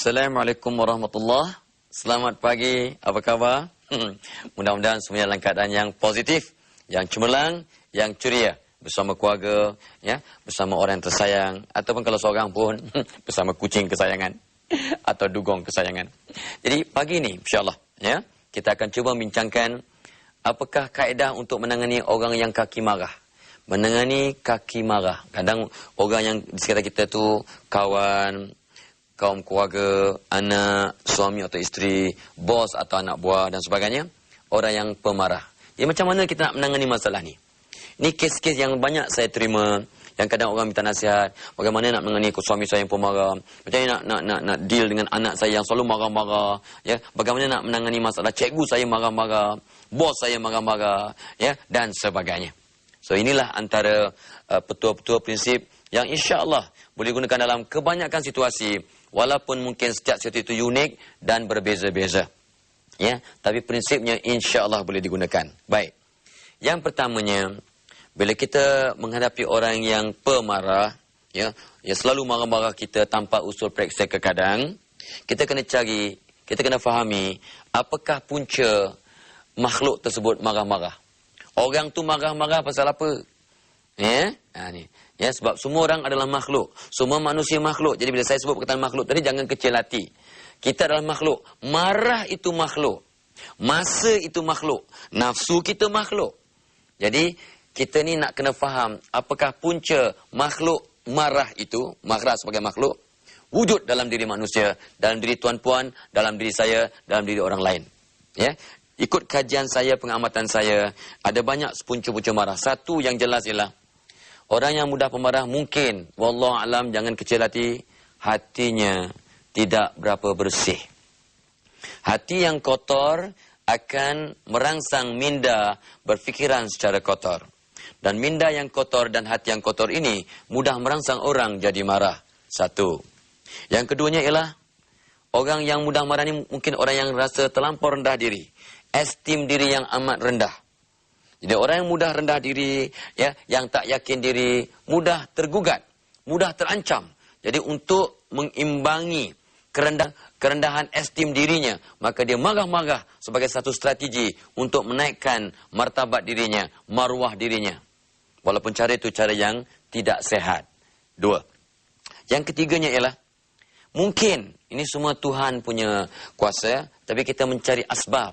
Assalamualaikum warahmatullahi. Selamat pagi, apa khabar? Mudah-mudahan semuanya dalam keadaan yang positif, yang cemerlang, yang ceria, bersama keluarga, ya, bersama orang yang tersayang, ataupun kalau seorang pun bersama kucing kesayangan atau dugong kesayangan. Jadi pagi ini insya-Allah, ya, kita akan cuba bincangkan apakah kaedah untuk menangani orang yang kaki marah. Menangani kaki marah. Kadang orang yang di sekitar kita tu kawan, kaum keluarga, anak, suami atau isteri, bos atau anak buah dan sebagainya, orang yang pemarah. Jadi macam mana kita nak menangani masalah ni? Ini kes-kes yang banyak saya terima, yang kadang orang minta nasihat, bagaimana nak menangani suami saya yang pemarah, macam mana nak deal dengan anak saya yang selalu marah-marah, ya, bagaimana nak menangani masalah cikgu saya marah-marah, bos saya marah-marah, ya, dan sebagainya. So inilah antara petua-petua prinsip yang insya-Allah boleh gunakan dalam kebanyakan situasi, walaupun mungkin setiap situasi itu unik dan berbeza-beza. Ya, tapi prinsipnya insya-Allah boleh digunakan. Baik. Yang pertamanya, bila kita menghadapi orang yang pemarah, ya, yang selalu marah-marah kita tanpa usul periksa kadang, kita kena cari, kita kena fahami apakah punca makhluk tersebut marah-marah. Orang tu marah-marah pasal apa? Ya, ni. Ya, sebab semua orang adalah makhluk. Semua manusia makhluk. Jadi bila saya sebut perkataan makhluk tadi, jangan kecil hati. Kita adalah makhluk. Marah itu makhluk. Masa itu makhluk. Nafsu kita makhluk. Jadi, kita ni nak kena faham apakah punca makhluk marah itu, marah sebagai makhluk, wujud dalam diri manusia, dalam diri tuan-puan, dalam diri saya, dalam diri orang lain. Ya, ikut kajian saya, pengamatan saya, ada banyak punca-punca marah. Satu yang jelas ialah orang yang mudah pemarah mungkin, wallahu alam, jangan kecil hati, hatinya tidak berapa bersih. Hati yang kotor akan merangsang minda berfikiran secara kotor. Dan minda yang kotor dan hati yang kotor ini mudah merangsang orang jadi marah. Satu. Yang keduanya ialah orang yang mudah marah ini mungkin orang yang rasa terlampau rendah diri. Esteem diri yang amat rendah. Jadi orang yang mudah rendah diri, ya, yang tak yakin diri, mudah tergugat, mudah terancam. Jadi untuk mengimbangi kerendahan esteem dirinya, maka dia marah-marah sebagai satu strategi untuk menaikkan martabat dirinya, maruah dirinya. Walaupun cara itu cara yang tidak sehat. Dua. Yang ketiganya ialah, mungkin ini semua Tuhan punya kuasa, tapi kita mencari asbab.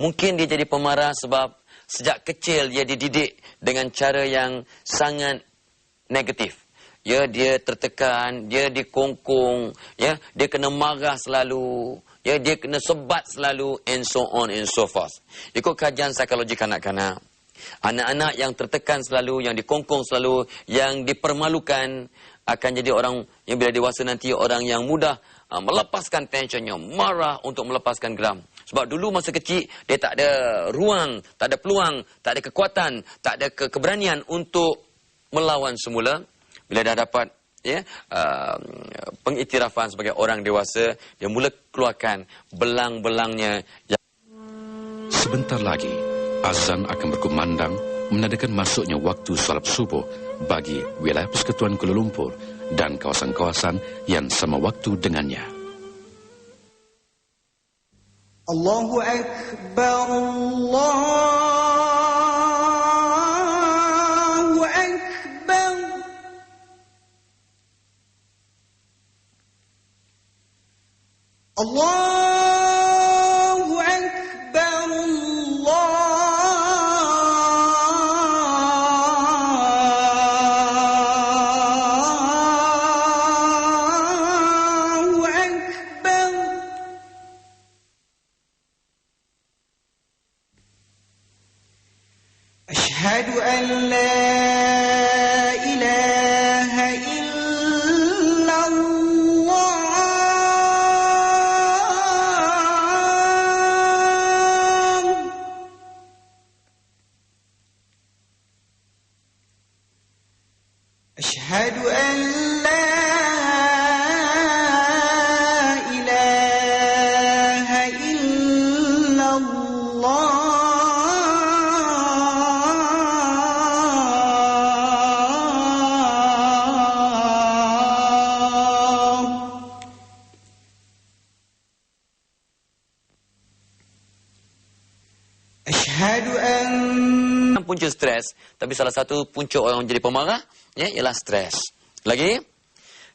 Mungkin dia jadi pemarah sebab sejak kecil dia dididik dengan cara yang sangat negatif. Ya, dia tertekan, dia dikongkong, ya, dia kena marah selalu, ya, dia kena sebat selalu, and so on and so forth. Ikut kajian psikologi kanak-kanak, anak-anak yang tertekan selalu, yang dikongkong selalu, yang dipermalukan, akan jadi orang yang bila dewasa nanti orang yang mudah melepaskan tensionnya, marah untuk melepaskan geram. Sebab dulu masa kecil, dia tak ada ruang, tak ada peluang, tak ada kekuatan, tak ada keberanian untuk melawan semula. Bila dah dapat, ya, pengiktirafan sebagai orang dewasa, dia mula keluarkan belang-belangnya. Sebentar lagi, azan akan berkumandang menandakan masuknya waktu salat subuh bagi wilayah Persekutuan Kuala Lumpur dan kawasan-kawasan yang sama waktu dengannya. Allahu Akbar, Allahu Akbar. Allahu Akbar, Allahu Akbar. Ashhadu an la ilaha illallah. Ashhadu an la ilaha illallah. stres. Tapi salah satu punca orang menjadi pemarah, ya, ialah stres. Lagi,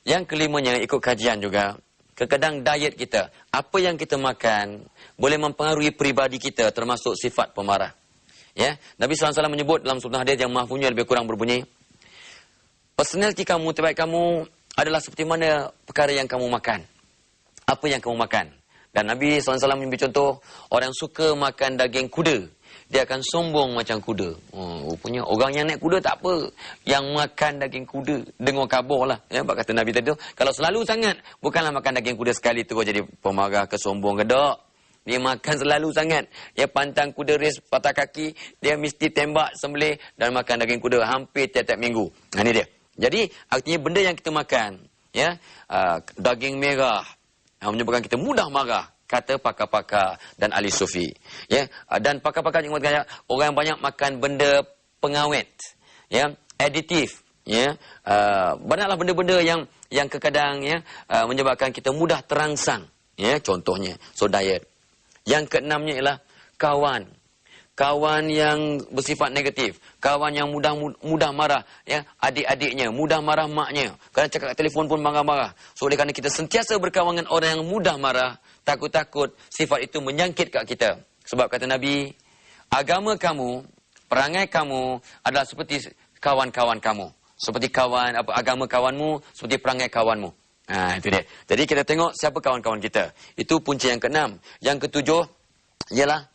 yang kelimanya ikut kajian juga, kadang diet kita, apa yang kita makan boleh mempengaruhi peribadi kita, termasuk sifat pemarah. Ya, Nabi SAW menyebut dalam sebuah hadis yang mafhumnya lebih kurang berbunyi, personaliti kamu, terbaik kamu adalah seperti mana perkara yang kamu makan. Apa yang kamu makan. Dan Nabi SAW memberi contoh, orang yang suka makan daging kuda, dia akan sombong macam kuda. Rupanya orang yang naik kuda tak apa. Yang makan daging kuda, dengar kabar lah. Ya, kata Nabi tadi tu, kalau selalu sangat, bukanlah makan daging kuda sekali tu jadi pemarah ke sombong ke tak. Dia makan selalu sangat. Dia pantang kuda race patah kaki, dia mesti tembak, sembelih dan makan daging kuda hampir tiap-tiap minggu. Ini dia. Jadi, artinya benda yang kita makan, ya, daging merah, menyebabkan kita mudah marah, kata pakar-pakar dan ahli sufi. Ya, dan pakar-pakar yang mengatakan orang yang banyak makan benda pengawet, ya, aditif, ya, banyaklah benda-benda yang kadang ya menyebabkan kita mudah terangsang, ya, contohnya so diet. Yang keenamnya ialah kawan yang bersifat negatif, kawan yang mudah marah, ya, adik-adiknya, mudah marah maknya, kadang cakap kat telefon pun marah-marah. So oleh kerana kita sentiasa berkawan dengan orang yang mudah marah, takut-takut sifat itu menyangkit kat kita. Sebab kata Nabi, agama kamu, perangai kamu adalah seperti kawan-kawan kamu. Seperti agama kawanmu, seperti perangai kawanmu. Itu dia. Jadi kita tengok siapa kawan-kawan kita. Itu punca yang keenam. Yang ketujuh ialah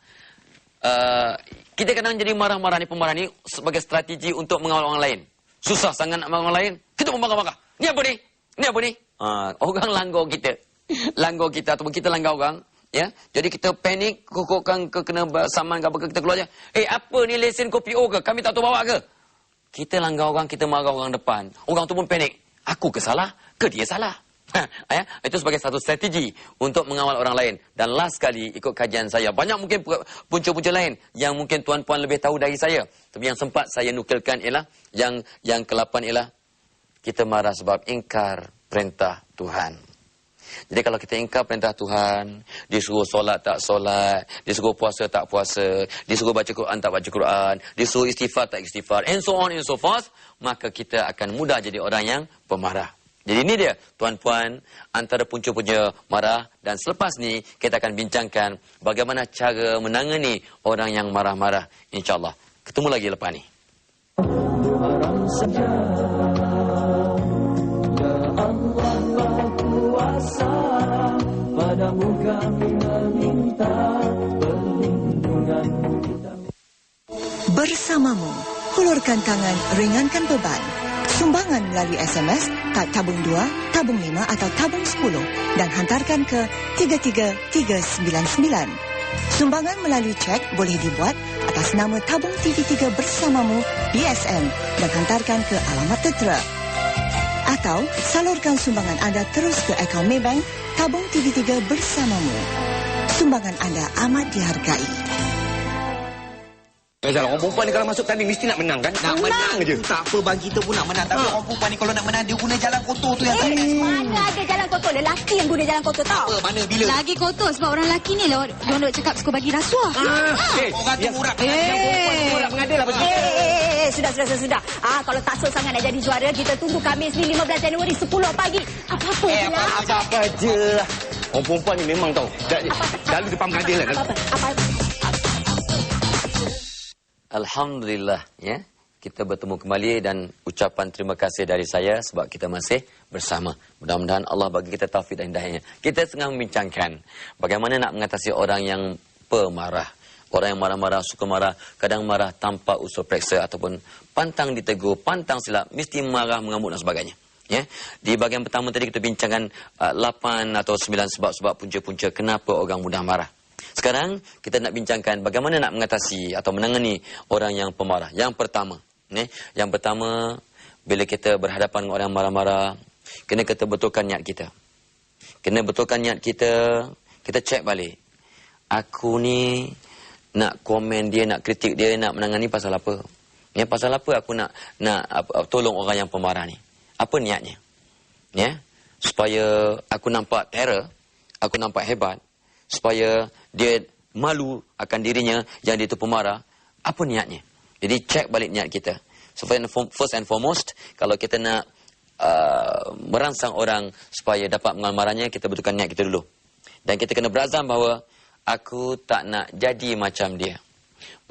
kita kadang jadi marah-marah ni, pemarah ni sebagai strategi untuk mengawal orang lain. Susah sangat nak mengawal orang lain, kita pun marah-marah. Ni apa ni? Ni apa ni? Orang langgar kita. Langgar kita ataupun kita langgar orang, ya. Jadi kita panik, kokokkan kena saman ke apa ke, kita keluar je. Apa ni lesen kopi O ke? Kami tak tahu bawa ke? Kita langgar orang, kita marah orang depan. Orang tu pun panik. Aku ke salah? Ke dia salah? Ya, itu sebagai satu strategi untuk mengawal orang lain. Dan last sekali, ikut kajian saya, banyak mungkin punca-punca lain yang mungkin tuan-puan lebih tahu dari saya. Tapi yang sempat saya nukilkan ialah yang ke-8 ialah kita marah sebab ingkar perintah Tuhan. Jadi kalau kita ingkar perintah Tuhan, disuruh solat tak solat, disuruh puasa tak puasa, disuruh baca Quran tak baca Quran, disuruh istighfar tak istighfar, and so on and so forth, maka kita akan mudah jadi orang yang pemarah. Jadi ini dia, tuan-puan, antara punca-punca marah. Dan selepas ni, kita akan bincangkan bagaimana cara menangani orang yang marah-marah. InsyaAllah. Ketemu lagi lepas ni. Bersamamu, hulurkan tangan, ringankan beban. Sumbangan melalui SMS, kad tabung 2, tabung 5 atau tabung 10 dan hantarkan ke 33399. Sumbangan melalui cek boleh dibuat atas nama Tabung TV3 Bersamamu BSM dan hantarkan ke alamat tertera. Atau salurkan sumbangan anda terus ke akaun Maybank Tabung TV3 Bersamamu. Sumbangan anda amat dihargai. Orang perempuan ni kalau masuk tanding mesti nak menang kan? Nak menang je. Tak apa, bagi kita pun nak menang. Tapi orang perempuan ni kalau nak menang, dia guna jalan kotor tu yang tak ada. Mana ada jalan kotor? Lelaki yang guna jalan kotor tau. Apa, mana, bila? Lagi kotor sebab orang lelaki ni lah. Diorang nak cakap suka bagi rasuah. Orang tu murah. Yang perempuan tu murah mengadil apa tu? Sudah. Kalau tak sok sangat nak jadi juara, kita tunggu Khamis ni 15 Januari 10 pagi. Apa-apa je lah. Apa-apa je lah. Orang perempuan ni memang tahu. Selalu depan mengadil lah. Apa-apa. Alhamdulillah, ya. Kita bertemu kembali dan ucapan terima kasih dari saya sebab kita masih bersama. Mudah-mudahan Allah bagi kita taufik dan hidayahnya. Kita tengah membincangkan bagaimana nak mengatasi orang yang pemarah. Orang yang marah-marah, suka marah, kadang marah tanpa usul periksa ataupun pantang ditegur, pantang silap, mesti marah, mengamuk dan sebagainya. Ya. Di bahagian pertama tadi kita bincangkan 8 atau 9 sebab-sebab punca-punca kenapa orang mudah marah. Sekarang kita nak bincangkan bagaimana nak mengatasi atau menangani orang yang pemarah. Yang pertama, bila kita berhadapan dengan orang yang marah-marah, kena kita betulkan niat kita. Kena betulkan niat kita, kita cek balik. Aku ni nak komen dia, nak kritik dia, nak menangani pasal apa? Ya, pasal apa aku nak tolong orang yang pemarah ni? Apa niatnya? Ya, supaya aku nampak terror, aku nampak hebat, supaya dia malu akan dirinya yang dia itu pemarah. Apa niatnya? Jadi cek balik niat kita. So first and foremost, kalau kita nak merangsang orang supaya dapat mengamalkannya, kita betulkan niat kita dulu. Dan kita kena berazam bahawa aku tak nak jadi macam dia.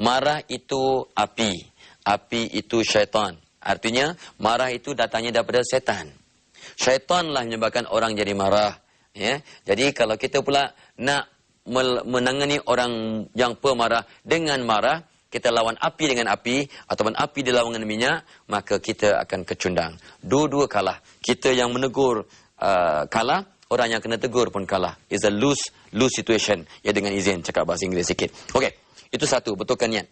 Marah itu api. Api itu syaitan. Artinya, marah itu datangnya daripada syaitan. Syaitanlah menyebabkan orang jadi marah. Ya? Jadi, kalau kita pula nak menangani orang yang pemarah dengan marah, kita lawan api dengan api, ataupun api dilawan dengan minyak, maka kita akan kecundang. Dua-dua kalah. Kita yang menegur kalah, orang yang kena tegur pun kalah. It's a lose situation. Ya, dengan izin cakap bahasa Inggeris sikit. Okey, itu satu, betulkan niat.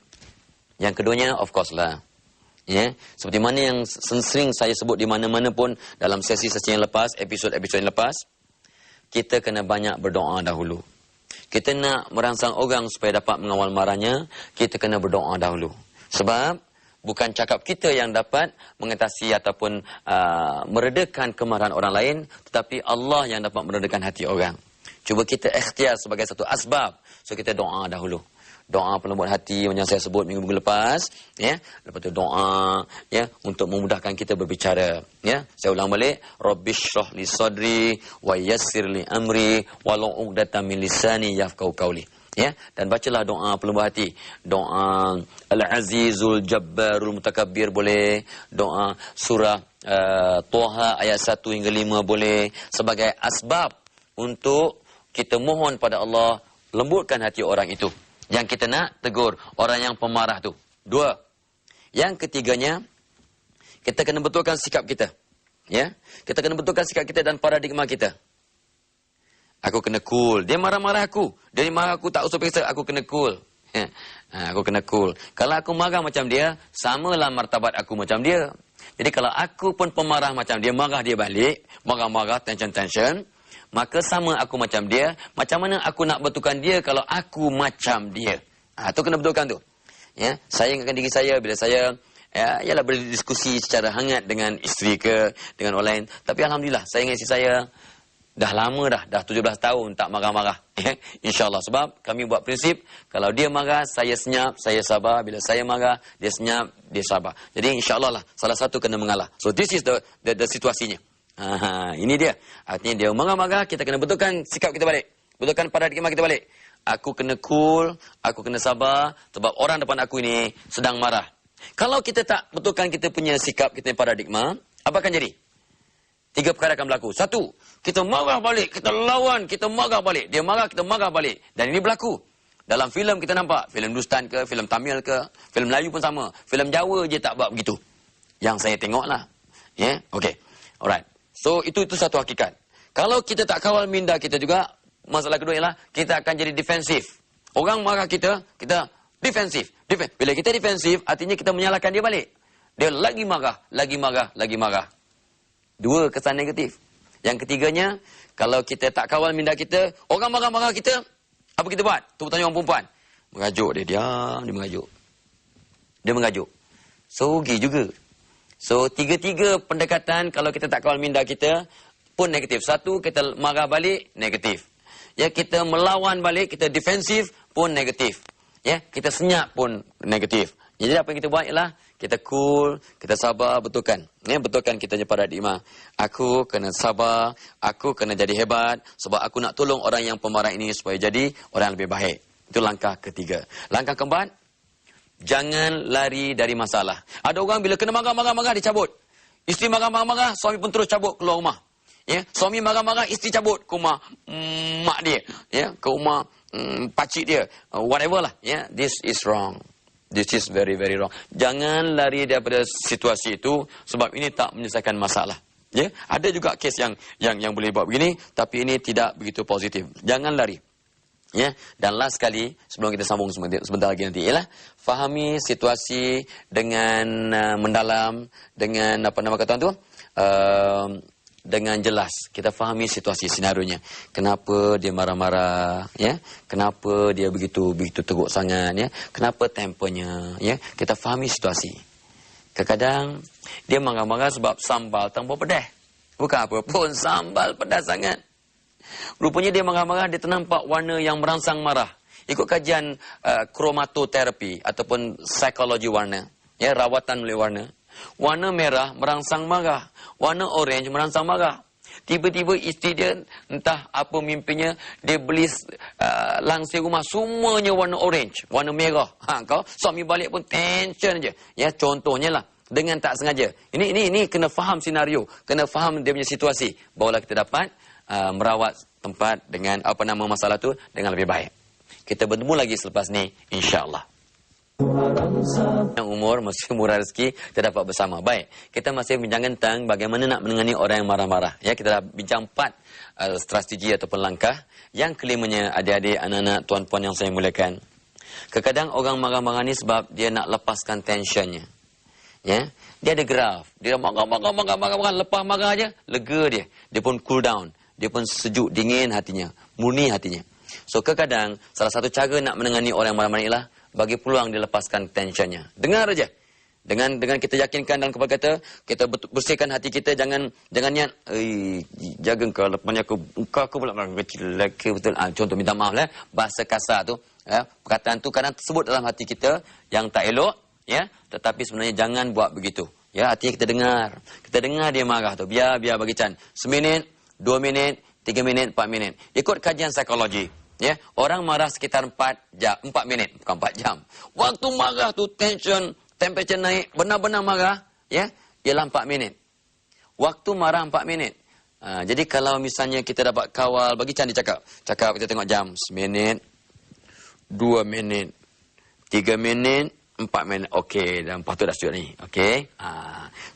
Yang keduanya, of course lah. Ya, seperti mana yang sering saya sebut di mana-mana pun dalam sesi-sesi yang lepas, episod-episod yang lepas, kita kena banyak berdoa dahulu. Kita nak merangsang orang supaya dapat mengawal marahnya, kita kena berdoa dahulu. Sebab bukan cakap kita yang dapat mengatasi ataupun meredakan kemarahan orang lain, tetapi Allah yang dapat meredakan hati orang. Cuba kita ikhtiar sebagai satu asbab. So kita doa dahulu. Doa pelembut hati yang saya sebut minggu-minggu lepas, ya. Lepas tu doa, ya, untuk memudahkan kita berbicara, ya. Saya ulang balik, Rabbishrah li sadri wa yassir li amri walau 'uqdatam min lisani yafqahu qawli. Ya, dan bacalah doa pelembut hati. Doa Al-Azizul Jabbarul Mutakabbir boleh, doa surah Toha ayat 1 hingga 5 boleh, sebagai asbab untuk kita mohon pada Allah lembutkan hati orang itu yang kita nak tegur, orang yang pemarah tu. Dua. Yang ketiganya, kita kena betulkan sikap kita. Ya, kita kena betulkan sikap kita dan paradigma kita. Aku kena cool. Dia marah-marah aku. Dia marah aku, tak usah periksa, aku kena cool. Aku kena cool. Kalau aku marah macam dia, samalah martabat aku macam dia. Jadi kalau aku pun pemarah macam dia, marah dia balik, marah-marah, tension-tension, maka sama aku macam dia. Macam mana aku nak betulkan dia kalau aku macam dia? Tu kena betulkan tu. Ya, saya ingatkan diri saya bila saya ialah berdiskusi secara hangat dengan isteri ke, dengan orang lain. Tapi alhamdulillah, saya ingat isteri saya dah lama dah 17 tahun tak marah-marah. InsyaAllah. Sebab kami buat prinsip, kalau dia marah, saya senyap, saya sabar. Bila saya marah, dia senyap, dia sabar. Jadi insyaAllah lah, salah satu kena mengalah. So this is the situasinya. Ini dia. Artinya dia marah-marah, kita kena betulkan sikap kita balik. Betulkan paradigma kita balik. Aku kena cool, aku kena sabar, sebab orang depan aku ini sedang marah. Kalau kita tak betulkan kita punya sikap, kita punya paradigma, apa akan jadi? 3 perkara akan berlaku. 1, kita marah balik, kita lawan, kita marah balik. Dia marah, kita marah balik. Dan ini berlaku. Dalam filem kita nampak, filem Hindustan ke, filem Tamil ke, filem Melayu pun sama. Filem Jawa je tak buat begitu. Yang saya tengok lah. Ya, okey. Alright. So, itu satu hakikat. Kalau kita tak kawal minda kita juga, masalah kedua ialah kita akan jadi defensif. Orang marah kita defensif. Bila kita defensif, artinya kita menyalahkan dia balik. Dia lagi marah, lagi marah, lagi marah. 2 kesan negatif. Yang ketiganya, kalau kita tak kawal minda kita, orang marah-marah kita, apa kita buat? Tu bertanya orang perempuan. Mengajuk dia, diam, dia mengajuk. Dia mengajuk. So, rugi juga. So, 3 pendekatan kalau kita tak kawal minda kita pun negatif. 1, kita marah balik, negatif. Ya, kita melawan balik, kita defensif pun negatif. Ya, kita senyap pun negatif. Jadi apa yang kita buat ialah kita cool, kita sabar, betulkan. Ya, betulkan kita punya paradigma. Aku kena sabar, aku kena jadi hebat sebab aku nak tolong orang yang pemarah ini supaya jadi orang yang lebih baik. Itu langkah ketiga. Langkah keempat, jangan lari dari masalah. Ada orang bila kena marah-marah dia cabut. Isteri marah-marah, suami pun terus cabut keluar rumah. Ya, suami marah-marah, isteri cabut ke rumah mak dia, ya, ke rumah pakcik dia, whatever lah. Ya, this is wrong. This is very, very wrong. Jangan lari daripada situasi itu sebab ini tak menyelesaikan masalah. Ya, ada juga kes yang boleh buat begini, tapi ini tidak begitu positif. Jangan lari. Ya, dan last sekali sebelum kita sambung sebentar lagi nanti ialah fahami situasi dengan mendalam, dengan apa nama kata tu? Dengan jelas. Kita fahami situasi senarionya. Kenapa dia marah-marah, ya? Kenapa dia begitu teruk sangat, ya? Kenapa tempernya, ya? Kita fahami situasi. Kadang-kadang dia marah-marah sebab sambal terlalu pedas. Bukan apa pun, sambal pedas sangat. Rupanya dia marah-marah, dia ternampak warna yang merangsang marah. Ikut kajian kromatoterapi ataupun psikologi warna, ya, rawatan oleh warna. Warna merah merangsang marah, warna orange merangsang marah. Tiba-tiba isteri dia, entah apa mimpinya, dia beli langsir rumah, semuanya warna orange, warna merah. Kau suami balik pun tension je. Ya, contohnya lah, dengan tak sengaja. Ini kena faham senario, kena faham dia punya situasi. Barulah kita dapat merawat tempat dengan apa nama masalah tu dengan lebih baik. Kita bertemu lagi selepas ni, insya-Allah. Yang umur, masih murah rezeki, kita dapat bersama. Baik, kita masih bincang tentang bagaimana nak menangani orang yang marah-marah. Ya, kita dah bincang 4 strategi ataupun langkah. Yang kelimanya, adik-adik, anak-anak, tuan-puan yang saya muliakan. Kadang-kadang orang marah-marah ni sebab dia nak lepaskan tensionnya. Ya, dia ada graf. Dia marah, lepas marah aja, lega dia. Dia pun cool down. Dia pun sejuk, dingin hatinya, murni hatinya. So, kadang-kadang salah satu cara nak menangani orang yang marah-marah ialah bagi peluang dia lepaskan tensionnya. Dengar aja. Dengan kita yakinkan dalam kepala kita bersihkan hati kita, jangan niat, jaga kau lepasnya aku pula kecil lagi betul. Contoh minta maaf lah, bahasa kasar tu, ya, perkataan tu kadang tersebut dalam hati kita yang tak elok, ya, tetapi sebenarnya jangan buat begitu. Ya, hati kita dengar. Kita dengar dia marah tu. Biar bagi Chan. 1 minit, 2 minit, 3 minit, 4 minit. Ikut kajian psikologi. Ya, orang marah sekitar 4 minit, bukan 4 jam. Waktu marah tu tension, temperature naik, benar-benar marah, ya, ialah 4 minit. Waktu marah 4 minit. Jadi kalau misalnya kita dapat kawal, bagi Chan cakap kita tengok jam, 1 minit, 2 minit, 3 minit, 4 minit. Okey, dan patut dah setuju ni. Okey.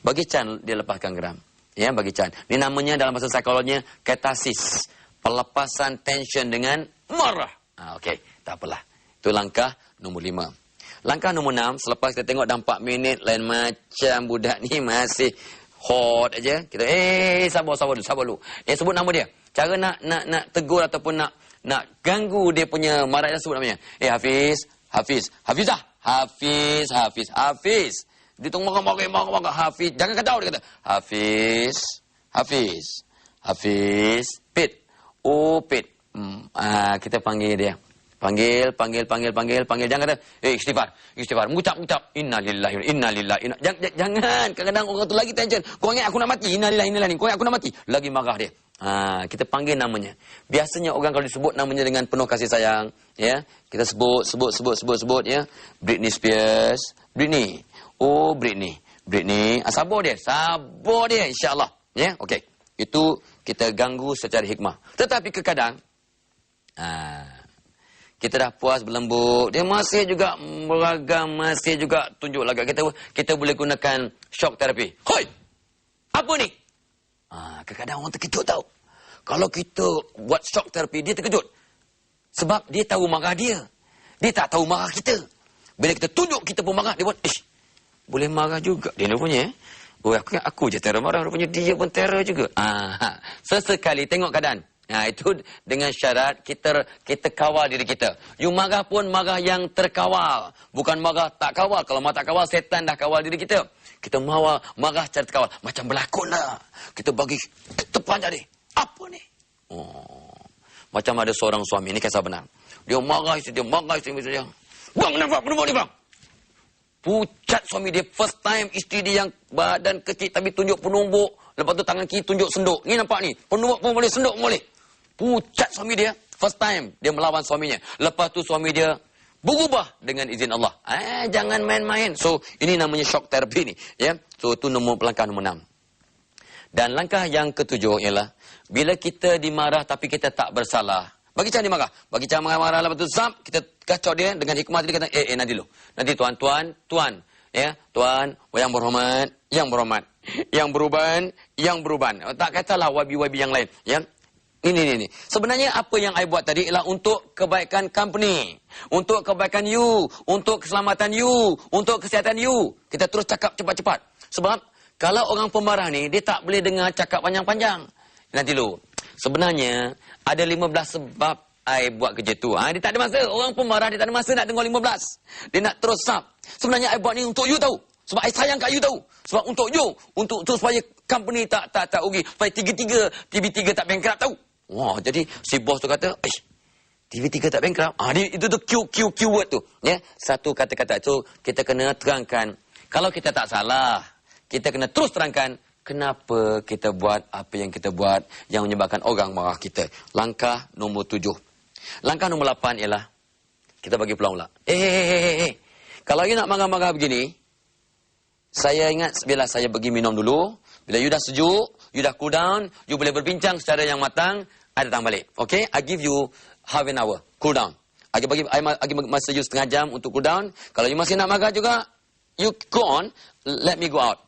Bagi Chan dia lepaskan geram. Ya, bagi Chan. Ini namanya dalam bahasa psikologinya katasis. Pelepasan tension dengan marah. Okey, tak apalah. Itu langkah nombor 5. Langkah nombor 6, selepas kita tengok dah 4 minit, lain macam budak ni masih hot aja. Kita, sabar dulu. Sebut nama dia. Cara nak tegur ataupun nak ganggu dia punya marah, dia sebut namanya. Hafizah. Hafiz. Dia tunggu marah. Hafiz. Jangan kata dia kata. Hafiz. Pit. Pit. Kita panggil dia. Panggil. Jangan kata, istighfar. Mengucap. Innalillahi. Jangan. Kadang-kadang orang tu lagi tension. Kau ingat aku nak mati? Innalillahi. Kau ingat aku nak mati? Lagi marah dia. Kita panggil namanya. Biasanya orang kalau disebut namanya dengan penuh kasih sayang, ya, kita sebut, ya. Britney Spears. Britney. Britney. Sabar dia, insya-Allah. Ya, okey. Itu kita ganggu secara hikmah. Tetapi kadang kita dah puas berlembut, dia masih juga beragam, masih juga tunjuk lagak. Kita boleh gunakan shock therapy. Hoi! Apa ni? Kadang-kadang orang terkejut tau. Kalau kita buat shock therapy, dia terkejut. Sebab dia tahu marah dia. Dia tak tahu marah kita. Bila kita tunjuk kita pun marah, dia pun, boleh marah juga. Dia punya, aku je terror marah, rupanya dia pun terror juga. Sesekali tengok keadaan. Itu dengan syarat kita kawal diri kita. You marah pun marah yang terkawal. Bukan marah tak kawal. Kalau marah tak kawal, setan dah kawal diri kita. Kita marah cara terkawal. Macam berlakon lah. Kita bagi terpanjang dia. Apa ni? Macam ada seorang suami, ini kisah benar. Dia marah isteri dia. Bang, nampak perempuan ni bang? Pucat suami dia. First time isteri dia yang badan kecil tapi tunjuk penumbuk. Lepas tu tangan kiri tunjuk senduk. Ni nampak ni. Penumbuk pun boleh, senduk pun boleh. Pucat suami dia. First time dia melawan suaminya. Lepas tu suami dia berubah dengan izin Allah. Jangan main-main. So, ini namanya shock therapy ni. Ya? So, itu langkah nombor 6. Dan langkah yang ketujuh ialah bila kita dimarah tapi kita tak bersalah. Bagi cara dia marah. Bagi cara marah-marah lepas tu kita kacau dia dengan hikmah dia kata, nanti dulu. Nanti tuan. Ya, tuan, yang berhormat. Yang beruban. Tak katalah wabi-wabi yang lain. Ya. Ini. Sebenarnya apa yang I buat tadi ialah untuk kebaikan company. Untuk kebaikan you. Untuk keselamatan you. Untuk kesihatan you. Kita terus cakap cepat-cepat. Sebab kalau orang pemarah ni, dia tak boleh dengar cakap panjang-panjang. Nanti dulu. Sebenarnya, ada 15 sebab I buat kerja tu. Dia tak ada masa. Orang pemarah, dia tak ada masa nak dengar 15. Dia nak terus sap. Sebenarnya I buat ni untuk you tahu. Sebab I sayang kat you tahu. Sebab untuk you. Untuk supaya company tak rugi. Supaya tiga-tiga tak bankrupt tahu. Wah, jadi si bos tu kata, TV3 tak bankrupt. Itu tu keyword tu. Ya, satu kata-kata tu kita kena terangkan. Kalau kita tak salah, kita kena terus terangkan kenapa kita buat apa yang kita buat yang menyebabkan orang marah kita. Langkah nombor 7. Langkah nombor 8 ialah kita bagi peluang pula. Kalau you nak marah-marah begini, saya ingat bila saya pergi minum dulu, bila you dah sejuk, you dah cool down, you boleh berbincang secara yang matang, I datang balik. Okay? I give you half an hour, cool down. I bagi masa you setengah jam untuk cool down. Kalau you masih nak marah juga, you go on, let me go out.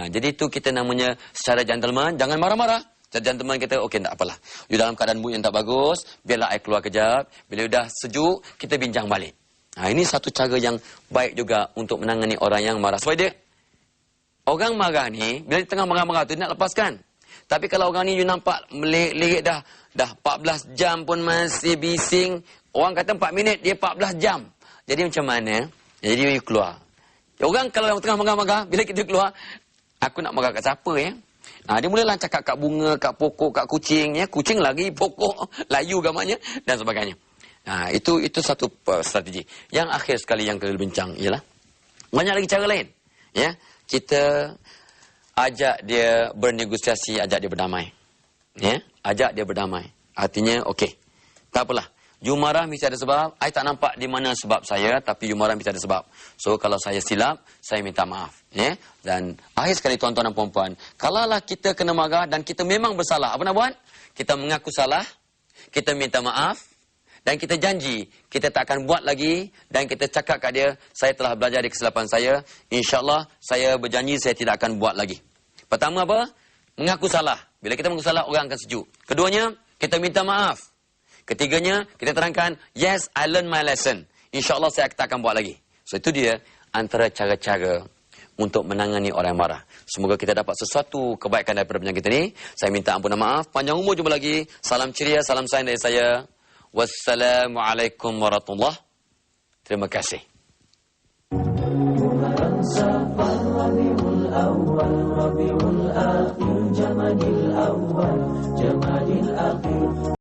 Jadi itu kita namanya secara gentleman, jangan marah-marah. Secara gentleman kita, okay, tak apalah. You dalam keadaan mood yang tak bagus, biarlah I keluar kejap. Bila you dah sejuk, kita bincang balik. Ini satu cara yang baik juga untuk menangani orang yang marah. Sebab dia, orang marah ni, bila dia tengah marah-marah tu, dia nak lepaskan. Tapi kalau orang ni you nampak lirik dah 14 jam pun masih bising. Orang kata 4 minit, dia 14 jam. Jadi macam mana? Jadi you keluar. Orang kalau tengah marah-marah, bila kita keluar, aku nak marah kat siapa ya? Dia mulalah cakap kat bunga, kat pokok, kat kucing. Ya? Kucing lagi, pokok, layu gamanya, dan sebagainya. Itu satu strategi. Yang akhir sekali yang kita bincang ialah, banyak lagi cara lain. Ya, kita ajak dia bernegosiasi, ajak dia berdamai. Ya, ajak dia berdamai. Artinya, okey, tak apalah. You marah mesti ada sebab. I tak nampak di mana sebab saya, tapi you marah mesti ada sebab. So, kalau saya silap, saya minta maaf. Ya? Dan akhir sekali tuan-tuan dan puan-puan, kalaulah kita kena marah dan kita memang bersalah, apa nak buat? Kita mengaku salah, kita minta maaf, dan kita janji, kita tak akan buat lagi, dan kita cakap kat dia, saya telah belajar dari kesilapan saya, insyaAllah, saya berjanji saya tidak akan buat lagi. Pertama apa? Mengaku salah. Bila kita mengaku salah, orang akan sejuk. Keduanya, kita minta maaf. Ketiganya, kita terangkan, yes, I learn my lesson. InsyaAllah saya tak akan buat lagi. So, itu dia antara cara-cara untuk menangani orang yang marah. Semoga kita dapat sesuatu kebaikan daripada penyakit ini. Saya minta ampunan maaf. Panjang umur jumpa lagi. Salam ceria, salam sayang dari saya. Wassalamualaikum warahmatullahi. Terima kasih. Rabiul akhir, jamadil awal, jamadil akhir.